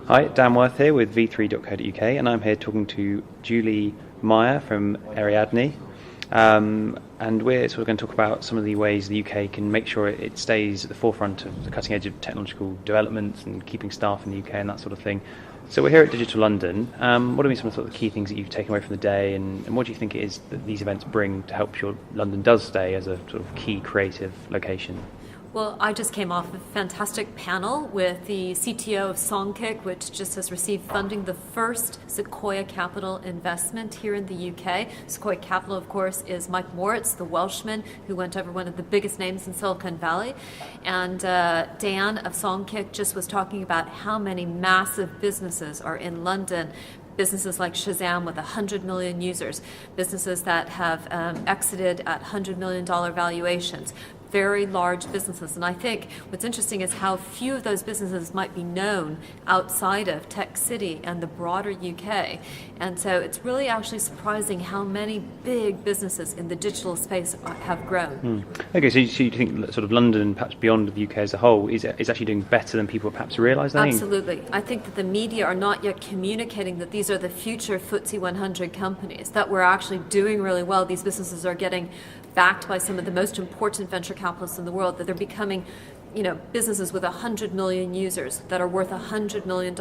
Hi, Dan Worth here with v3.co.uk, and I'm here talking to Julie Meyer from Ariadne. And we're sort of going to talk about some of the ways the UK can make sure it stays at the forefront of the cutting edge of technological developments and keeping staff in the UK and that sort of thing. So we're here at Digital London. What have been some of the key things that you've taken away from the day, and what do you think it is that these events bring to help sure London does stay as a sort of key creative location? Well, I just came off a fantastic panel with the CTO of Songkick, which just has received funding, the first Sequoia Capital investment here in the UK. Sequoia Capital, of course, is Mike Moritz, the Welshman who went over one of the biggest names in Silicon Valley. And Dan of Songkick just was talking about how many massive businesses are in London. Businesses like Shazam with 100 million users, businesses that have exited at $100 million valuations, very large businesses. And I think what's interesting is how few of those businesses might be known outside of Tech City and the broader UK. And so it's really actually surprising how many big businesses in the digital space have grown. Okay, so you think that sort of London, perhaps beyond the UK as a whole, is actually doing better than people perhaps realise? Absolutely. I think that the media are not yet communicating that these are the future FTSE 100 companies, that we're actually doing really well. These businesses are getting backed by some of the most important venture capitalists in the world, that they're becoming businesses with 100 million users that are worth $100 million.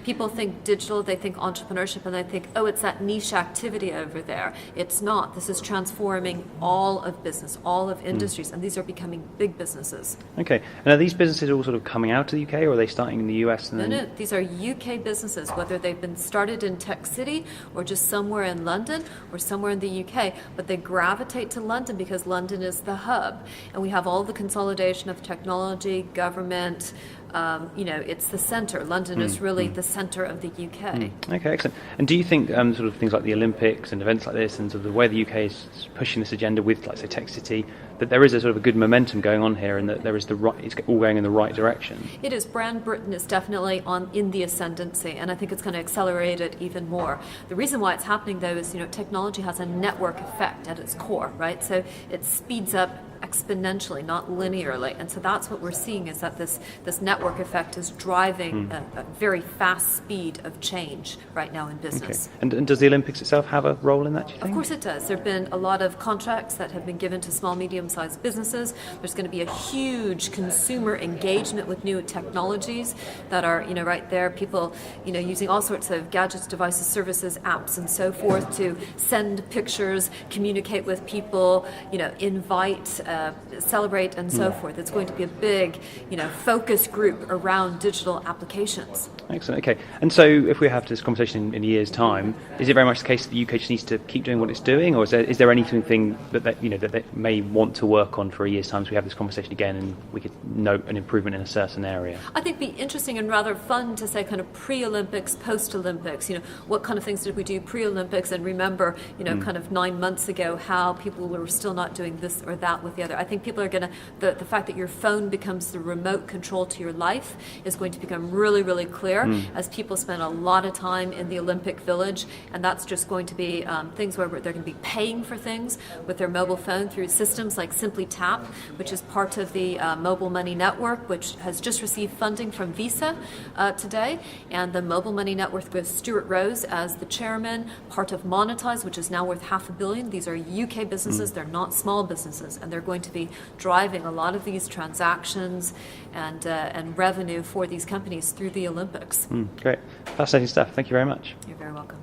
People think digital, they think entrepreneurship, and they think, oh, it's that niche activity over there. It's not. This is transforming all of business, all of industries, and these are becoming big businesses. Okay. And are these businesses all sort of coming out to the UK, or are they starting in the US? No. These are UK businesses, whether they've been started in Tech City or just somewhere in London or somewhere in the UK, but they gravitate to London because London is the hub, and we have all the consolidation of technology, government, it's the center. London is really the center of the UK. Okay, excellent. And do you think sort of things like the Olympics and events like this and sort of the way the UK is pushing this agenda with, like, say, Tech City, that there is a sort of a good momentum going on here and that there is it's all going in the right direction? It is. Brand Britain is definitely in the ascendancy, and I think it's going to accelerate it even more. The reason why it's happening, though, is technology has a network effect at its core, right? So it speeds up exponentially, not linearly, and so that's what we're seeing, is that this network effect is driving a very fast speed of change right now in business. Okay. And does the Olympics itself have a role in that, do you think? Of course it does. There have been a lot of contracts that have been given to small, medium-sized businesses. There's going to be a huge consumer engagement with new technologies that are, right there. People, using all sorts of gadgets, devices, services, apps, and so forth to send pictures, communicate with people, invite, celebrate, and so forth. It's going to be a big, focus group around digital applications. Excellent. Okay. And so, if we have this conversation in a year's time, is it very much the case that the UK just needs to keep doing what it's doing, or is there anything that they may want to work on for a year's time, so we have this conversation again and we could note an improvement in a certain area? I think it'd be interesting and rather fun to say kind of pre-Olympics, post-Olympics. What kind of things did we do pre-Olympics, and remember, kind of 9 months ago how people were still not doing this or that with the other. I think people are going to, the fact that your phone becomes the remote control to your life is going to become really, really clear as people spend a lot of time in the Olympic Village, and that's just going to be things where they're going to be paying for things with their mobile phone through systems like Simply Tap, which is part of the Mobile Money Network, which has just received funding from Visa today, and the Mobile Money Network with Stuart Rose as the chairman, part of Monetize, which is now worth $500 million. These are UK businesses, they're not small businesses, and they're going to be driving a lot of these transactions and revenue for these companies through the Olympics. Great. Fascinating stuff. Thank you very much. You're very welcome.